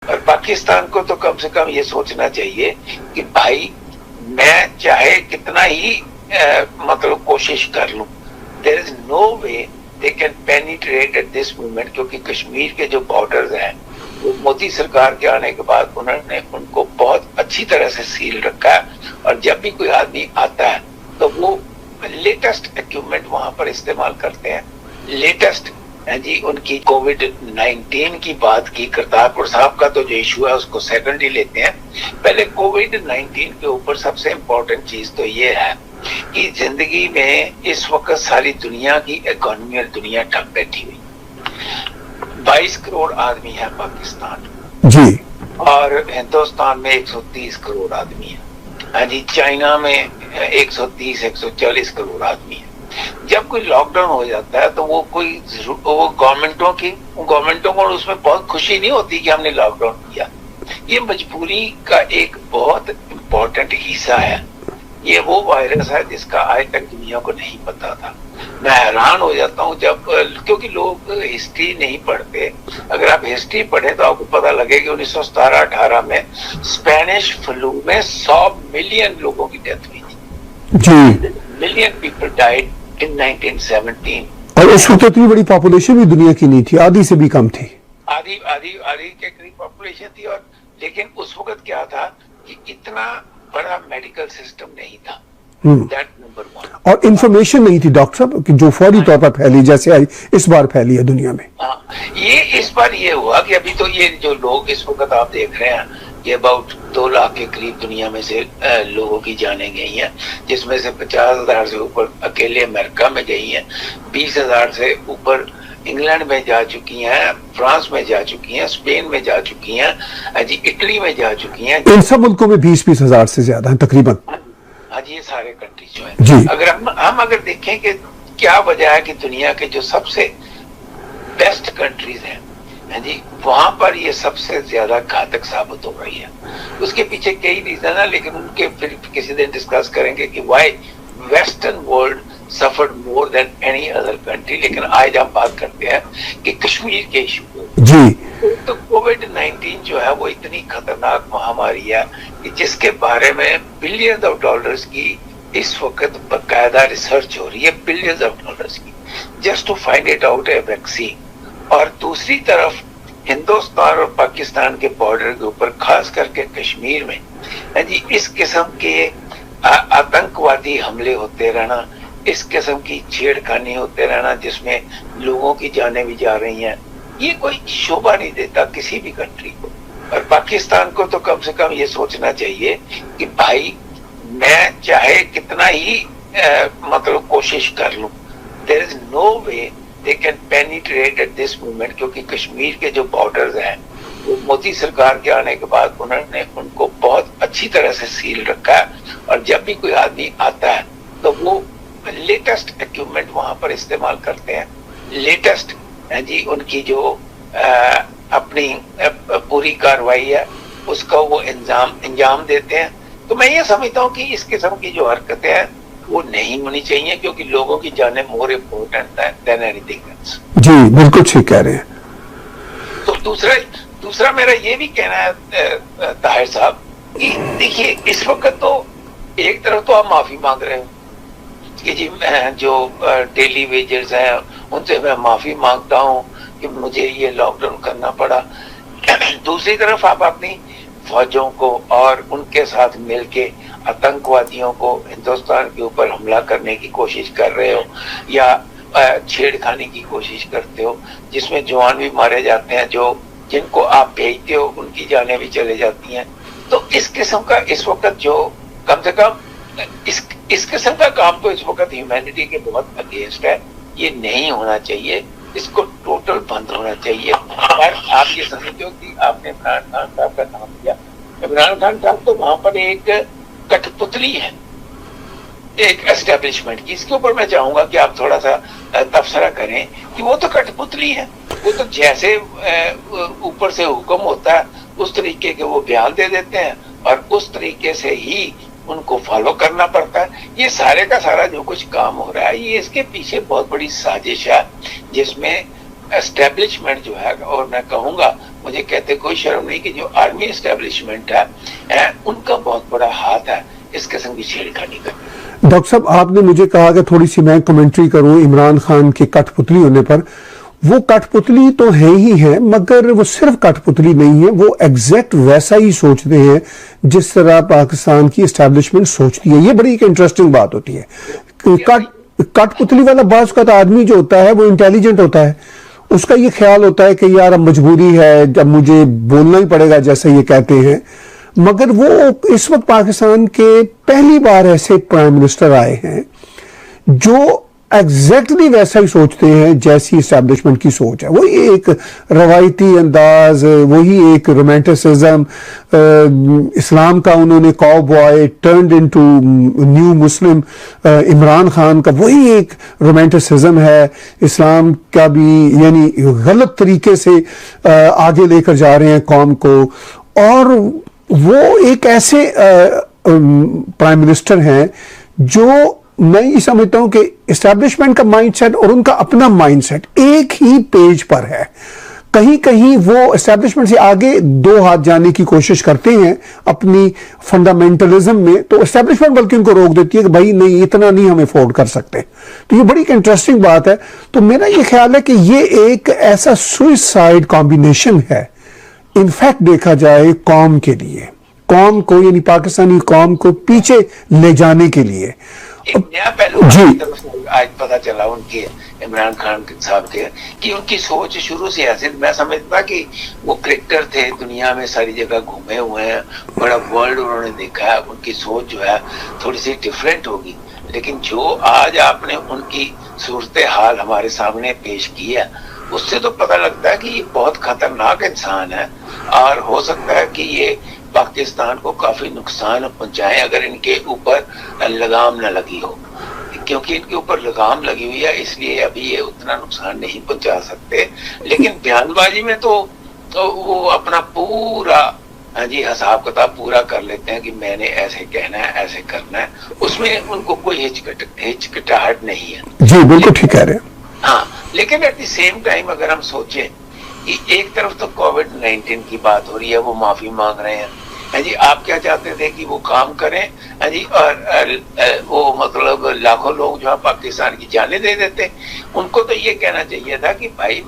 और पाकिस्तान को तो कम से कम ये सोचना चाहिए कि भाई मैं चाहे कितना ही मतलब कोशिश कर लूं, there is no way they can penetrate at this moment, क्योंकि कश्मीर के जो बॉर्डर्स हैं वो मोदी सरकार के आने के बाद उन्होंने उनको बहुत अच्छी तरह से सील रखा है, और जब भी कोई आदमी आता है तो वो लेटेस्ट इक्विपमेंट वहां पर इस्तेमाल करते हैं, लेटेस्ट है जी। उनकी कोविड-19 की बात की, करतारपुर साहब का तो जो इशू है उसको सेकेंडरी लेते हैं, पहले कोविड-19 के ऊपर सबसे इम्पोर्टेंट चीज तो ये है कि जिंदगी में इस वक्त सारी दुनिया की इकोनॉमी और दुनिया ठप बैठी हुई, 22 करोड़ आदमी है पाकिस्तान जी, और हिंदुस्तान में 130 करोड़ आदमी है, हाँ जी। चाइना में 130-140 करोड़ आदमी है। जब कोई लॉकडाउन हो जाता है तो वो गवर्नमेंटों को उसमें बहुत खुशी नहीं होती कि हमने लॉकडाउन किया। ये मजबूरी का एक बहुत इम्पोर्टेंट हिस्सा है। ये वो वायरस है जिसका आज तक दुनिया को नहीं पता था। मैं हैरान हो जाता हूँ जब, क्योंकि लोग हिस्ट्री नहीं पढ़ते। अगर आप हिस्ट्री पढ़े तो आपको पता लगे कि 1917-18 में स्पेनिश फ्लू में 100 मिलियन लोगों की डेथ हुई थी जी, मिलियन पीपल डाइड इन 1917। और उस वक्त इतनी बड़ी पॉपुलेशन भी दुनिया की नहीं थी, आधी से भी कम थी, आधी के करीब पॉपुलेशन थी। और लेकिन उस वक्त क्या था कि इतना बड़ा मेडिकल सिस्टम नहीं था, दैट नंबर 1। और इंफॉर्मेशन नहीं थी डॉक्टर साहब कि जो फौरी तौर पर फैली जैसे आई इस बार फैली है दुनिया में। हाँ, ये इस बार ये हुआ कि अभी तो ये जो लोग इस वक्त आप देख रहे हैं कि अबाउट 2 लाख के करीब दुनिया में से लोगों की जानें गई हैं, जिसमें से 50,000 से ऊपर अकेले अमेरिका में गई हैं, 20,000 से ऊपर इंग्लैंड में जा चुकी हैं, फ्रांस में जा चुकी हैं, स्पेन में जा चुकी हैं, जी इटली में जा चुकी हैं। इन सब मुल्कों में 20-20 हजार से ज्यादा है तकरीबन। हाँ जी, ये सारे कंट्रीज जो जी। है, अगर हम अगर देखें कि क्या वजह है कि दुनिया के जो सबसे बेस्ट कंट्रीज हैं, जी वहां पर ये सबसे ज्यादा घातक साबित हो रही है। उसके पीछे कई रीजन है, लेकिन उनके फिर किसी दिन डिस्कस करेंगे कि why western world suffered more than any other country. लेकिन आज हम बात करते हैं कि कश्मीर के इशू पर। जी, तो कोविड-19 जो है वो इतनी खतरनाक महामारी है कि जिसके बारे में बिलियंस ऑफ डॉलर्स की इस वक्त बकायदा रिसर्च हो रही है, बिलियंस ऑफ डॉलर्स की, just to find it out a vaccine. और दूसरी तरफ हिंदुस्तान और पाकिस्तान के बॉर्डर के ऊपर, खास करके कश्मीर में जी इस किस्म के आतंकवादी हमले होते रहना, इस किस्म की छेड़खानी होते रहना जिसमें लोगों की जानें भी जा रही हैं, ये कोई शोभा नहीं देता किसी भी कंट्री को। और पाकिस्तान को तो कम से कम ये सोचना चाहिए कि भाई मैं चाहे कितना ही मतलब कोशिश कर लूं, there is no way they can penetrate at this moment, क्योंकि कश्मीर के जो बॉर्डर्स हैं वो मोदी सरकार के आने के बाद उन्होंने उनको बहुत अच्छी तरह से सील रखा है, और जब भी कोई आदमी आता है तो वो लेटेस्ट इक्विपमेंट वहां पर इस्तेमाल करते हैं, लेटेस्ट है जी। उनकी जो अपनी पूरी कार्रवाई है उसका वो इंजाम देते हैं। तो मैं ये समझता हूँ कि इस किस्म की जो हरकतें हैं वो नहीं होनी चाहिए, क्योंकि लोगों की जानें more important than anything else. जी बिल्कुल ठीक कह रहे हैं। तो दूसरा मेरा ये भी कहना है ताहिर साहब कि देखिए इस वक्त तो एक तरफ तो आप माफी मांग रहे हो कि जी जो डेली वेजर्स हैं उनसे मैं माफी मांगता हूँ कि मुझे ये लॉकडाउन करना पड़ा। दूसरी तरफ आप अपनी फौजों को और उनके साथ मिलके आतंकवादियों को हिंदुस्तान के ऊपर हमला करने की कोशिश कर रहे हो, या छेड़खानी की कोशिश करते हो, जिसमें जवान भी मारे जाते हैं, जो जिनको आप भेजते हो उनकी जानें भी चले जाती हैं। तो इस किस्म का इस वक्त जो कम से कम इस किस्म का काम तो इस वक्त ह्यूमैनिटी के बहुत अगेंस्ट है, ये नहीं होना चाहिए, इसको टोटल बंद होना चाहिए। और आप ये समझते हो कि आपने इमरान खान साहब का नाम लिया, इमरान खान साहब तो वहां पर एक कठपुतली है एक एस्टेब्लिशमेंट की। इसके ऊपर मैं चाहूंगा कि आप थोड़ा सा तबसरा करें कि वो तो कठपुतली है, वो तो जैसे ऊपर से हुक्म होता है उस तरीके के वो बयान दे देते हैं और उस तरीके से ही उनको फॉलो करना पड़ता है। ये सारे का सारा जो कुछ काम हो रहा है ये इसके पीछे बहुत बड़ी साजिश है, जिसमें اسٹیبلشمنٹ جو ہے، اور میں کہوں گا مجھے کہتے کوئی شرم نہیں کہ جو آرمی اسٹیبلشمنٹ ہے ان کا بہت بڑا ہاتھ ہے اس قسم کی چھیڑخانی کرنے۔ ڈاکٹر صاحب آپ نے مجھے کہا کہ تھوڑی سی میں کمنٹری کروں عمران خان کے کٹ پتلی ہونے پر. وہ کٹ پتلی تو ہے ہی ہے، مگر وہ صرف کٹ پتلی نہیں ہے، وہ ایگزیکٹ ویسا ہی سوچتے ہیں جس طرح پاکستان کی اسٹیبلشمنٹ سوچتی ہے. یہ بڑی ایک انٹرسٹنگ بات ہوتی ہے. کٹ پتلی والا بعض کا آدمی جو ہوتا ہے وہ انٹیلیجنٹ ہوتا ہے، اس کا یہ خیال ہوتا ہے کہ یار اب مجبوری ہے، جب مجھے بولنا ہی پڑے گا جیسے یہ کہتے ہیں. مگر وہ اس وقت پاکستان کے پہلی بار ایسے پرائم منسٹر آئے ہیں جو ایگزیکٹلی ویسا ہی سوچتے ہیں جیسی اسٹیبلشمنٹ کی سوچ ہے. وہی ایک روایتی انداز، وہی ایک رومانٹسزم، اسلام کا انہوں نے کاؤ بوائے ٹرنڈ انٹو نیو مسلم. عمران خان کا وہی ایک رومانٹسزم ہے، اسلام کا بھی یعنی غلط طریقے سے آگے لے کر جا رہے ہیں قوم کو. اور وہ ایک ایسے پرائم منسٹر ہیں جو میں یہ سمجھتا ہوں کہ اسٹیبلشمنٹ کا مائنڈ سیٹ اور ان کا اپنا مائنڈ سیٹ ایک ہی پیج پر ہے. کہیں کہیں وہ اسٹیبلشمنٹ سے آگے دو ہاتھ جانے کی کوشش کرتے ہیں اپنی فنڈامنٹلزم میں، تو اسٹیبلشمنٹ بلکہ ان کو روک دیتی ہے کہ بھائی نہیں اتنا نہیں ہم افورڈ کر سکتے. تو یہ بڑی ایک انٹرسٹنگ بات ہے. تو میرا یہ خیال ہے کہ یہ ایک ایسا سوئسائڈ کمبینیشن ہے انفیکٹ دیکھا جائے قوم کے لیے، قوم کو یعنی پاکستانی قوم کو پیچھے لے جانے کے لیے. ایک نیا پہلو آج پتا چلا ان کے عمران خان صاحب کے کہ ان کی سوچ شروع سے ایسے، میں سمجھتا کہ وہ کرکٹر تھے، دنیا میں ساری جگہ گھومے ہوئے ہیں، بڑا ورلڈ انہوں نے دیکھا ہے، ان کی سوچ جو ہے تھوڑی سی ڈیفرنٹ ہوگی. لیکن جو آج آپ نے ان کی صورتحال ہمارے سامنے پیش کی ہے اس سے تو پتہ لگتا ہے کہ یہ بہت خطرناک انسان ہے، اور ہو سکتا ہے کہ یہ پاکستان کو کافی نقصان پہنچائیں اگر ان کے اوپر لگام نہ لگی ہو. کیونکہ ان کے اوپر لگام لگی ہوئی ہے اس لیے ابھی یہ اتنا نقصان نہیں پہنچا سکتے. لیکن بیان بازی میں تو وہ اپنا پورا حساب کتاب پورا کر لیتے ہیں کہ میں نے ایسے کہنا ہے، ایسے کرنا ہے. اس میں ان کو کوئی ہچکچاہٹ نہیں ہے. جی بالکل ٹھیک کہہ رہے ہیں. ہاں، لیکن ایٹ دی سیم ٹائم اگر ہم سوچیں کہ ایک طرف تو کووڈ-19 کی بات ہو رہی ہے، وہ معافی مانگ رہے ہیں. آپ کیا چاہتے تھے کہ وہ کام کریں اور وہ مطلب لاکھوں لوگ جو ہے پاکستان کی جانیں دے دیتے. ان کو تو یہ کہنا چاہیے تھا کہ بھائی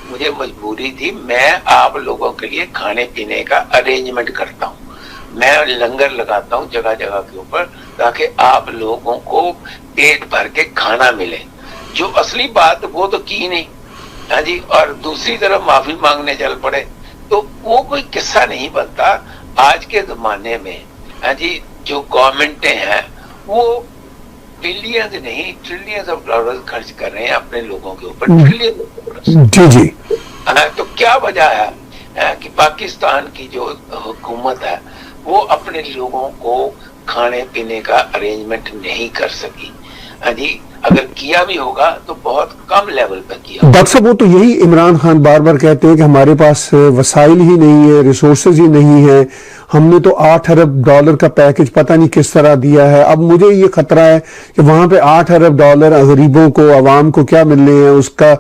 مجھے مجبوری تھی، میں آپ لوگوں کے لیے کھانے پینے کا ارینجمنٹ کرتا ہوں، میں لنگر لگاتا ہوں جگہ جگہ کے اوپر تاکہ آپ لوگوں کو پیٹ بھر کے کھانا ملے. جو اصلی بات وہ تو کی نہیں اور دوسری طرف معافی مانگنے چل پڑے. تو وہ کوئی قصہ نہیں بنتا. آج کے زمانے میں جو گورنمنٹیں ہیں وہ بلینز نہیں ٹریلینز آف ڈالر خرچ کر رہے ہیں اپنے لوگوں کے اوپر، ٹریلینز آف ڈالر. جی تو کیا وجہ ہے کہ پاکستان کی جو حکومت ہے وہ اپنے لوگوں کو کھانے پینے کا ارینجمنٹ نہیں کر سکی. اگر کیا بھی ہوگا تو بہت کم لیول پہ کیا. ڈاکٹر صاحب وہ تو یہی عمران خان بار بار کہتے ہیں کہ ہمارے پاس وسائل ہی نہیں ہے، ریسورسز ہی نہیں ہے. ہم نے تو $8 ارب کا پیکج پتہ نہیں کس طرح دیا ہے. اب مجھے یہ خطرہ ہے کہ وہاں پہ $8 ارب غریبوں کو، عوام کو کیا ملنے ہیں، اس کا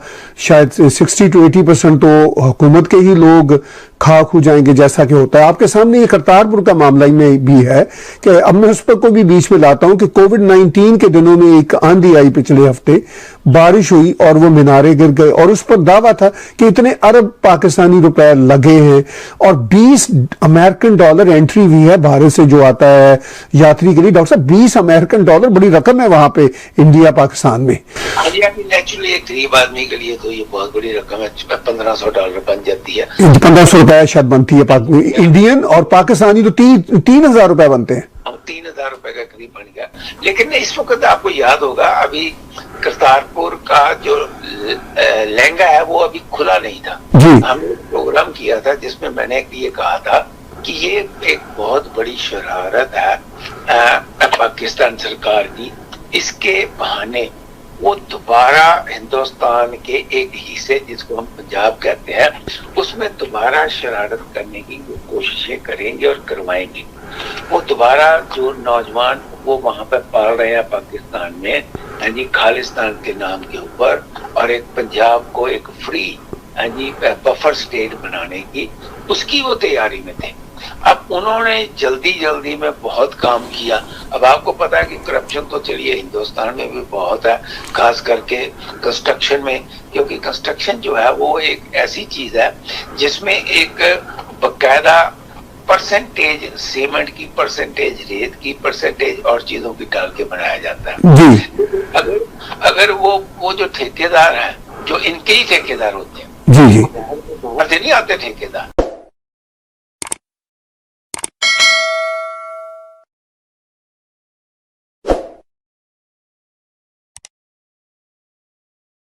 شاید 60 to 80% تو حکومت کے ہی لوگ خاک ہو جائیں گے جیسا کہ ہوتا ہے. آپ کے سامنے یہ کرتارپور کا معاملہ میں بھی ہے کہ اب میں اس پر کو بھی بیچ میں لاتا ہوں کہ کووڈ-19 کے دنوں میں ایک آندھی آئی پچھلے ہفتے، بارش ہوئی اور وہ مینارے گر گئے اور اس پر دعویٰ تھا کہ اتنے ارب پاکستانی روپے لگے ہیں اور $20 انٹری ہوئی ہے بھارت سے جو آتا ہے یاتری کے لیے. ڈاکٹر صاحب $20 بڑی رقم ہے وہاں پہ انڈیا پاکستان میں. نیچرلی ایک غریب آدمی کے لیے تو یہ بہت بڑی رقم ہے. $1500 بن جاتی ہے. $1500 شاید بنتی ہے انڈین، اور پاکستانی تو $3000 بنتے ہیں. $3000 کا قریب بن گیا. لیکن اس وقت آپ کو یاد ہوگا ابھی کرتارپور کا جو لہنگا ہے وہ ابھی کھلا نہیں تھا. ہم نے پروگرام کیا تھا جس میں نے یہ کہا تھا کہ یہ ایک بہت بڑی شرارت ہے پاکستان سرکار کی. اس کے بہانے وہ دوبارہ ہندوستان کے ایک حصے جس کو ہم پنجاب کہتے ہیں اس میں دوبارہ شرارت کرنے کی کوششیں کریں گے اور کروائیں گے. وہ دوبارہ جو نوجوان वो वहां पे पाल रहे हैं पाकिस्तान में, हाँ जी, खालिस्तान के नाम के ऊपर, और एक पंजाब को एक फ्री, हाँ जी, बफर स्टेट बनाने की, उसकी वो तैयारी में थे। अब उन्होंने जल्दी में बहुत काम किया। अब आपको पता है कि करप्शन तो चलिए हिंदुस्तान में भी बहुत है, खास करके कंस्ट्रक्शन में, क्योंकि कंस्ट्रक्शन जो है वो एक ऐसी चीज है जिसमें एक बकायदा परसेंटेज सीमेंट की, परसेंटेज रेत की, परसेंटेज और चीजों की डाल के बनाया जाता है जी। अगर वो जो ठेकेदार हैं, जो इनके ही ठेकेदार होते हैं, जी जी, बाहर से नहीं आते ठेकेदार,